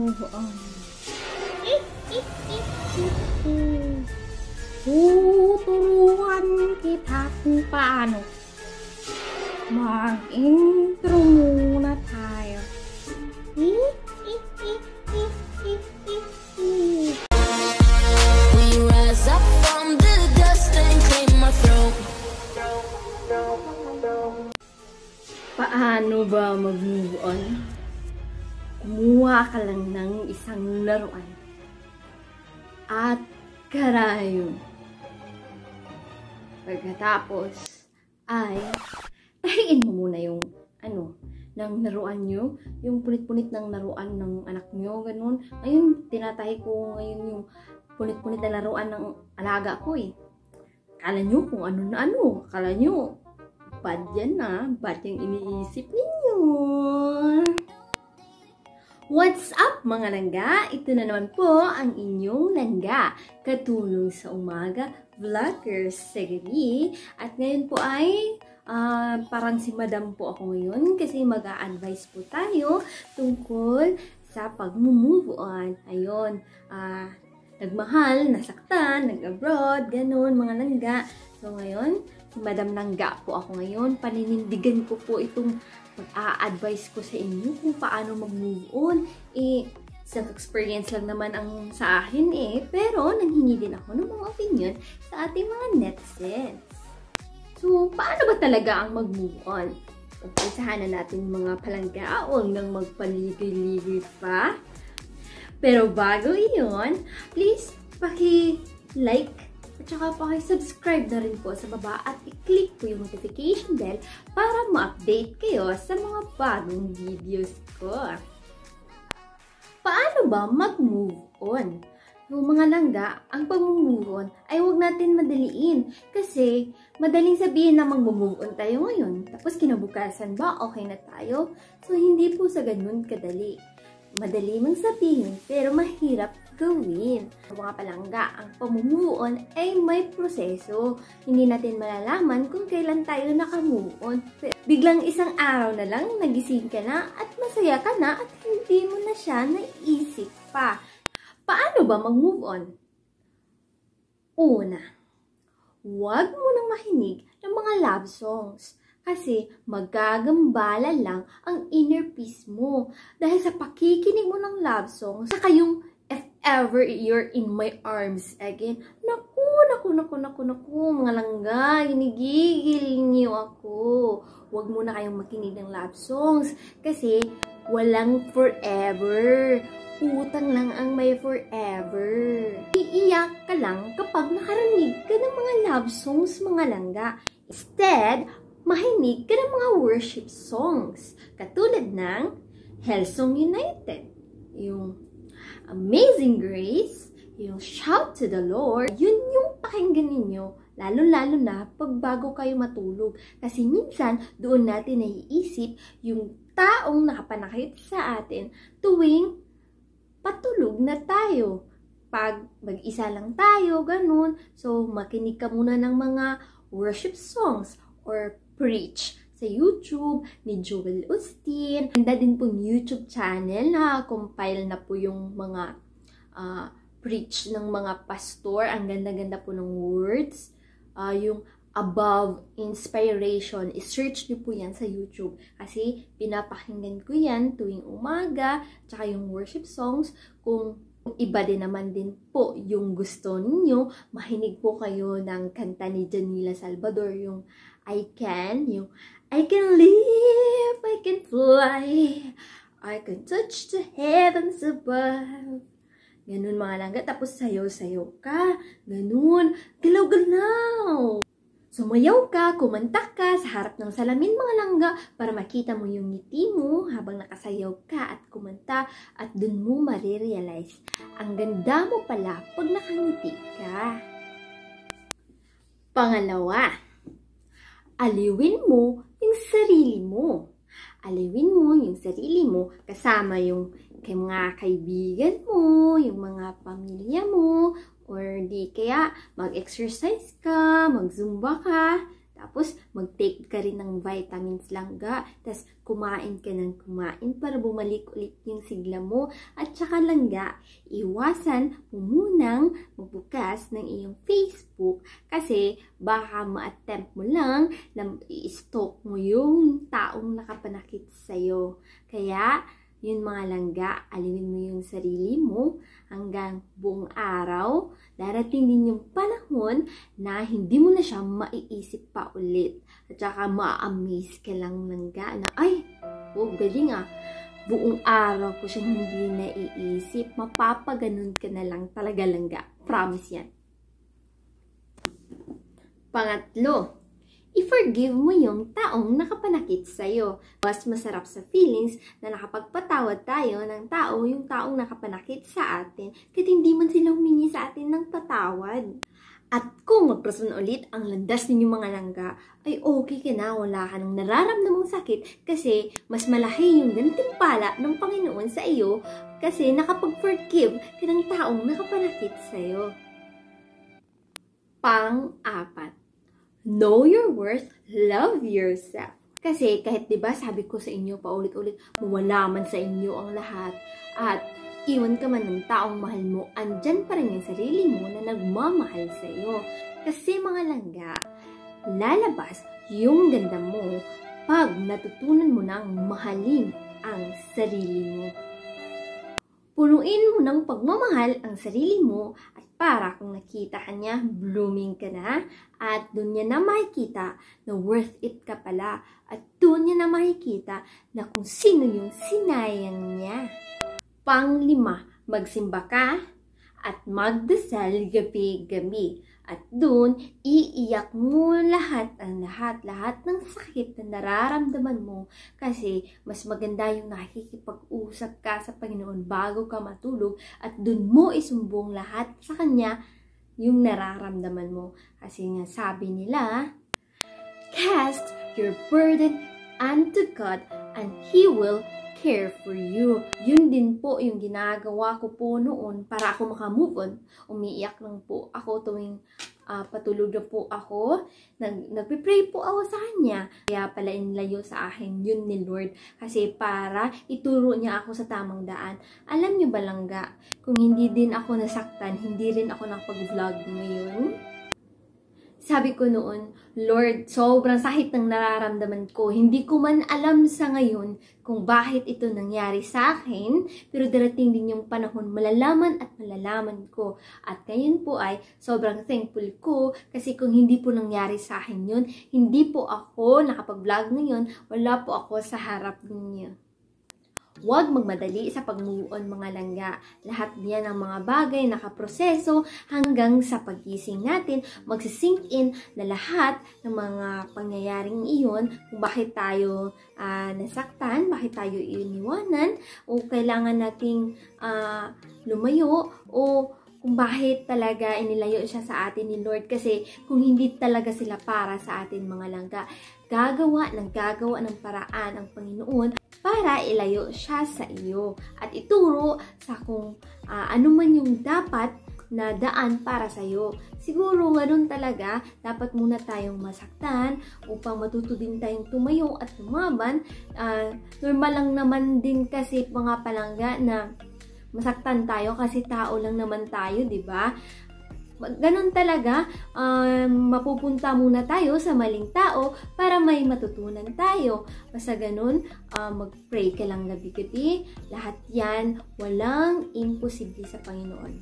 mag-move on. Tuturuan kita kung paano. Mag-intro muna tayo. We rise up from the dust and claim my throne. Paano ba mag-move on? Kumuha ka lang ng isang laruan at karayom. Pagkatapos ay tahiin mo muna yung ng laruan nyo, yung punit-punit ng laruan ng anak nyo, ganun. Ngayon, tinatahi ko ngayon yung punit-punit na laruan ng alaga ko eh. Akala nyo kung ano na ano. Akala nyo, bad yan na. Bad yung iniisip ninyo. What's up mga langga? Ito na naman po ang inyong langga. Katulong sa umaga, vloggers sa gabi. At ngayon po ay parang si madam po ako ngayon kasi mag-a-advise po tayo tungkol sa pag-move on. Ayun, nagmahal, nasaktan, nag-abroad, ganun mga langga. So ngayon, si Madam Langga po ako ngayon. Paninindigan ko po itong mag-a-advise ko sa inyo kung paano mag-move on. Self-experience lang naman ang sa akin pero nanghingi din ako ng mga opinion sa ating mga netizens. So, paano ba talaga ang mag-move on? Umpisahan na natin mga palangga, huwag nang magpaligay-ligay pa. Pero bago iyon, please paki-like at saka paki-subscribe na rin po sa baba at i-click po yung notification bell para ma-update kayo sa mga bagong videos ko. Paano ba mag-move on? Yung mga langga, ang pag-move on ay huwag natin madaliin. Kasi madaling sabihin na mag-move on tayo ngayon. Tapos kinabukasan ba okay na tayo? So hindi po sa ganun kadali. Madali mang sabihin pero mahirap gawin. Mga palangga, ang pag-move on ay may proseso. Hindi natin malalaman kung kailan tayo naka-move on. Biglang isang araw na lang nagising ka na at masaya ka na at hindi mo na siya naisip pa. Paano ba mag-move on? Una, huwag mo nang makinig ng mga love songs kasi magagambala lang ang inner peace mo. Dahil sa pakikinig mo ng love songs, saka yung if ever you're in my arms again, naku, mga langga, ginigigil niyo ako. Huwag mo na kayong makinig ng love songs kasi walang forever. Utang lang ang may forever. Iiyak ka lang kapag nakarinig ka ng mga love songs, mga langga. Instead, mahinig ka ng mga worship songs. Katulad ng Hillsong United, yung Amazing Grace, yung Shout to the Lord. Yun yung pakinggan ninyo, lalo-lalo na pag bago kayo matulog. Kasi minsan, doon natin naiisip yung taong nakapanakit sa atin tuwing patulog na tayo. Pag mag-isa lang tayo, ganun. So, makinig ka muna ng mga worship songs or preach sa YouTube ni Joel Austin. Ganda din po YouTube channel na compile na po yung mga preach ng mga pastor. Ang ganda-ganda po ng words. Yung Above Inspiration, i-search nyo po yan sa YouTube. Kasi pinapakinggan ko yan tuwing umaga, tsaka yung worship songs. Kung iba din naman din po yung gusto ninyo, mahinig po kayo ng kanta ni Janila Salvador, yung I Can live, I can fly, I can touch the heavens above. Ganun mga langga, tapos sayaw-sayaw ka, ganun, galaw-galaw. Sumayaw ka, kumanta ka sa harap ng salamin mga langga para makita mo yung ngiti mo habang nakasayaw ka at kumanta at dun mo marirealize. Ang ganda mo pala pag nakangiti ka. Pangalawa, aliwin mo yung sarili mo. Aliwin mo yung sarili mo kasama yung mga kaibigan mo, yung mga pamilya mo, or di kaya mag-exercise ka, mag-zumba ka, Tapos, mag-take ka rin ng vitamins langga. Tapos, kumain ka ng kumain para bumalik ulit yung sigla mo. At saka langga, iwasan mo munang magbukas ng iyong Facebook kasi baka ma-attempt mo lang na i-stalk mo yung taong nakapanakit sa'yo. Kaya, yun mga langga, aliwin mo yung sarili mo hanggang buong araw. Darating din yung panahon na hindi mo na siya maiisip pa ulit. At saka ma-amaze ka lang langga na, ay, oh, galing ah. Buong araw ko siyang hindi naiisip. Mapapaganon ka na lang talaga langga. Promise yan. Pangatlo, i-forgive mo yung taong nakapanakit sa'yo. Mas masarap sa feelings na nakapagpatawad tayo ng tao, yung taong nakapanakit sa atin, kahit hindi man sila humingi sa atin ng patawad. At kung magprason ulit ang landas ninyong mga langga, ay okay ka na, wala ka nang nararamdamang sakit kasi mas malaki yung gantimpala ng Panginoon sa iyo kasi nakapag-forgive ka ng taong nakapanakit sa'yo. Pang-apat, know your worth, love yourself. Kasi kahit 'di ba sabi ko sa inyo paulit-ulit, mawala man sa inyo ang lahat at iwan ka man ng taong mahal mo, andyan pa rin yung sarili mo na nagmamahal sa iyo. Kasi mga langga, lalabas yung ganda mo pag natutunan mo nang mahalin ang sarili mo. Punuin mo ng pagmamahal ang sarili mo at para kung nakita ka niya, blooming ka na at doon niya na makikita na worth it ka pala at doon niya na makikita na kung sino yung sinayang niya. Pang-5, magsimba ka at magdasal gabi-gabi. At doon, iiyak mo lahat ng sakit na nararamdaman mo kasi mas maganda yung nakikipag-usap ka sa Panginoon bago ka matulog at doon mo isumbong lahat sa Kanya yung nararamdaman mo. Kasi nga sabi nila, cast your burden unto God and He will care for you. Yun din po yung ginagawa ko po noon para ako makamove on. Umiiyak lang po ako tuwing patulog na po ako. Nagpipray po ako sa Kanya. Kaya pala inlayo sa akin yun ni Lord. Kasi para ituro niya ako sa tamang daan. Alam niyo ba langga, kung hindi din ako nasaktan, hindi rin ako nakapag-vlog ngayon. Sabi ko noon, Lord, sobrang sakit ng nararamdaman ko. Hindi ko man alam sa ngayon kung bakit ito nangyari sa akin. Pero darating din yung panahon, malalaman at malalaman ko. At ngayon po ay sobrang thankful ko. Kasi kung hindi po nangyari sa akin yun, hindi po ako nakapag-vlog ngayon, wala po ako sa harap ninyo. Huwag magmadali sa pag-move on mga langga. Lahat diyan ng mga bagay nakaproseso hanggang sa pagising natin, magsisink in na lahat ng mga pangyayaring iyon, kung bakit tayo nasaktan, bakit tayo iniwanan, o kailangan nating lumayo, o kung bakit talaga inilayo siya sa atin ni Lord. Kasi kung hindi talaga sila para sa atin mga langga, gagawa ng paraan ang Panginoon para ilayo siya sa iyo at ituro sa kung ano man yung dapat na daan para sa iyo. Siguro ganun talaga, dapat muna tayong masaktan upang matuto din tayong tumayo at lumaban. Normal lang naman din kasi mga palangga na masaktan tayo kasi tao lang naman tayo, di ba? Ganun talaga, mapupunta muna tayo sa maling tao para may matutunan tayo. Basta ganun, mag-pray ka lang gabi-gabi. Lahat yan, walang imposible sa Panginoon.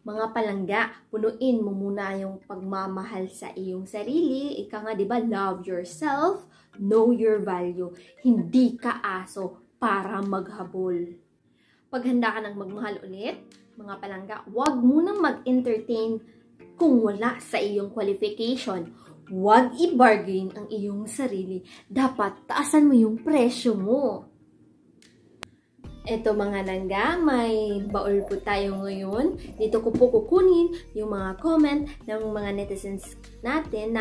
Mga palangga, punuin mo muna yung pagmamahal sa iyong sarili. Ika nga, di ba, love yourself, know your value. Hindi ka aso para maghabol. Paghanda ka ng magmahal ulit, mga palangga, huwag munang mag-entertain kung wala sa iyong qualification. Huwag i-bargain ang iyong sarili. Dapat taasan mo yung presyo mo. Eto mga langga, may baul po tayo ngayon. Dito ko po kukunin yung mga comment ng mga netizens natin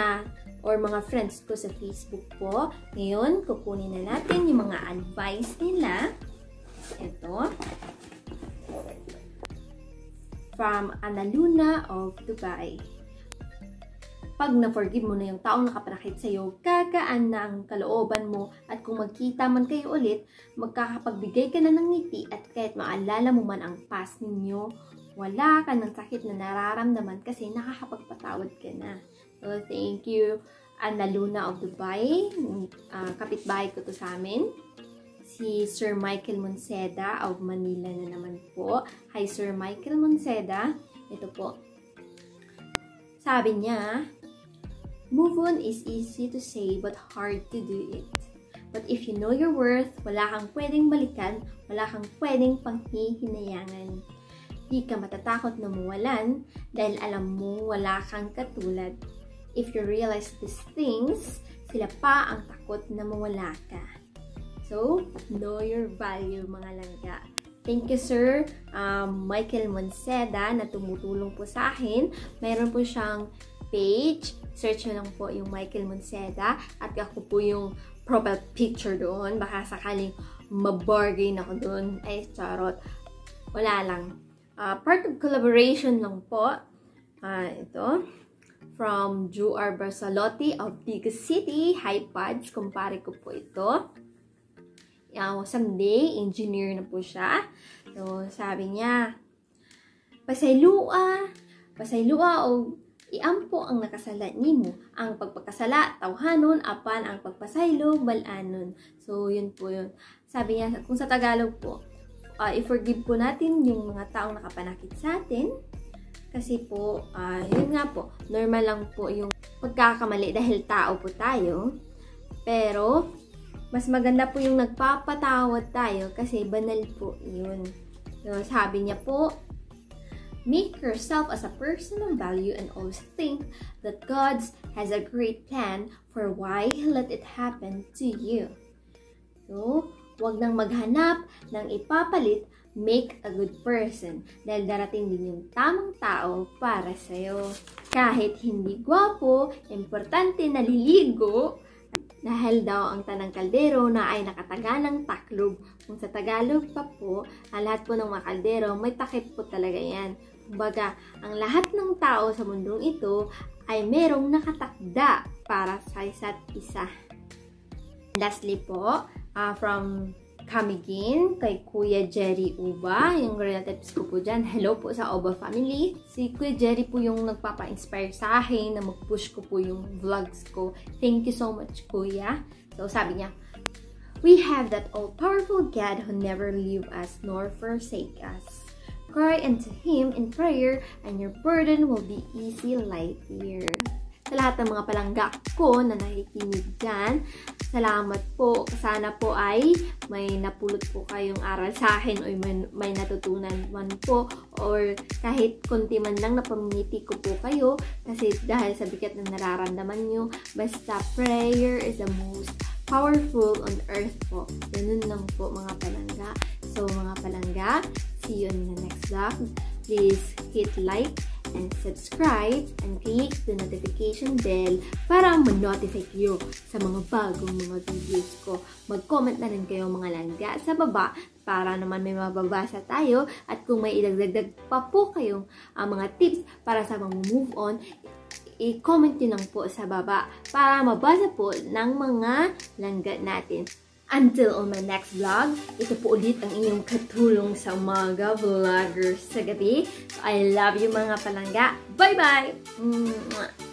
or mga friends ko sa Facebook po. Ngayon, kukunin na natin yung mga advice nila. Ito. From Ana Luna of Dubai. pag na-forgive mo na yung taong nakapanakit sa'yo, gagaan na ang kalooban mo at kung magkita man kayo ulit, magkakapagbigay ka na ng ngiti at kahit maalala mo man ang past ninyo, wala ka ng sakit na nararamdaman kasi nakakapagpatawad ka na. So, thank you, Ana Luna of Dubai. Kapitbahay ko to sa amin. Si Sir Michael Monseda of Manila na naman po. Hi, Sir Michael Monseda. Ito po. Sabi niya, move on is easy to say but hard to do it. But if you know your worth, wala kang pwedeng balikan, wala kang pwedeng panghihinayangan. Di ka matatakot na mawalan dahil alam mo wala kang katulad. If you realize these things, sila pa ang takot na mawala ka. So, know your value mga langga. Thank you, Sir Michael Monseda na tumutulong po sa akin. Mayroon po siyang page. Search nyo lang po yung Michael Monseda at ako po yung profile picture doon. Baka sakaling mabargain ako doon. Ay, charot. Wala lang. Part of collaboration lang po. Ito. From Juar Barsalotti of Biga City. Hi, Pads. Kumpare ko po ito. Someday, engineer na po siya. So, sabi niya, pasaylua o iampo ang nakasala nimo. Ang pagpakasala, tawhanon, apan ang pagpasaylo, balanon. So, yun po yun. Sabi niya, kung sa Tagalog po, i-forgive po natin yung mga taong nakapanakit sa atin. Kasi po, yun nga po, normal lang po yung pagkakamali dahil tao po tayo. Pero, mas maganda po yung nagpapatawad tayo kasi banal po yun. So, sabi niya po, make yourself as a person of value and always think that God has a great plan for why He let it happen to you. So, wag nang maghanap ng ipapalit, make a good person dahil darating din yung tamang tao para sa'yo. Kahit hindi gwapo, importante naliligo, dahil daw ang tanang kaldero na ay nakataga ng taklob. Kung sa Tagalog pa po, ang lahat po ng mga kaldero, may takip po talaga yan. Kumbaga, ang lahat ng tao sa mundong ito ay merong nakatakda para sa isa't isa. Lastly po, from Kamigin, kay Kuya Jerry Uba, yung relatives ko po dyan. Hello po sa Uba family. Si Kuya Jerry po yung nagpapa-inspire sa akin na mag-push ko po yung vlogs ko. Thank you so much, Kuya. So, sabi niya, we have that all-powerful God who never leave us nor forsake us. Cry unto Him in prayer and your burden will be easy lighter. Sa lahat ng mga palangga ko na nakikinig dyan, salamat po. Sana po ay may napulot po kayong aral sa akin o may natutunan man po or kahit konti man lang napamimiti ko po kayo kasi dahil sa bigat na nararamdaman nyo, basta prayer is the most powerful on earth po. Ganun lang po mga palangga. So mga palangga, see you in the next vlog. Please hit like and subscribe and click the notification bell para ma-notify kayo sa mga bagong mga videos ko. Mag-comment na rin kayo mga langga sa baba para naman may mababasa tayo at kung may idagdag pa po kayong mga tips para sa mga move on, i-comment nyo lang po sa baba para mabasa po ng mga langga natin. Until on my next vlog, ito po ulit ang inyong katulong sa umaga vloggers sa gabi. So, I love you mga palangga. Bye-bye!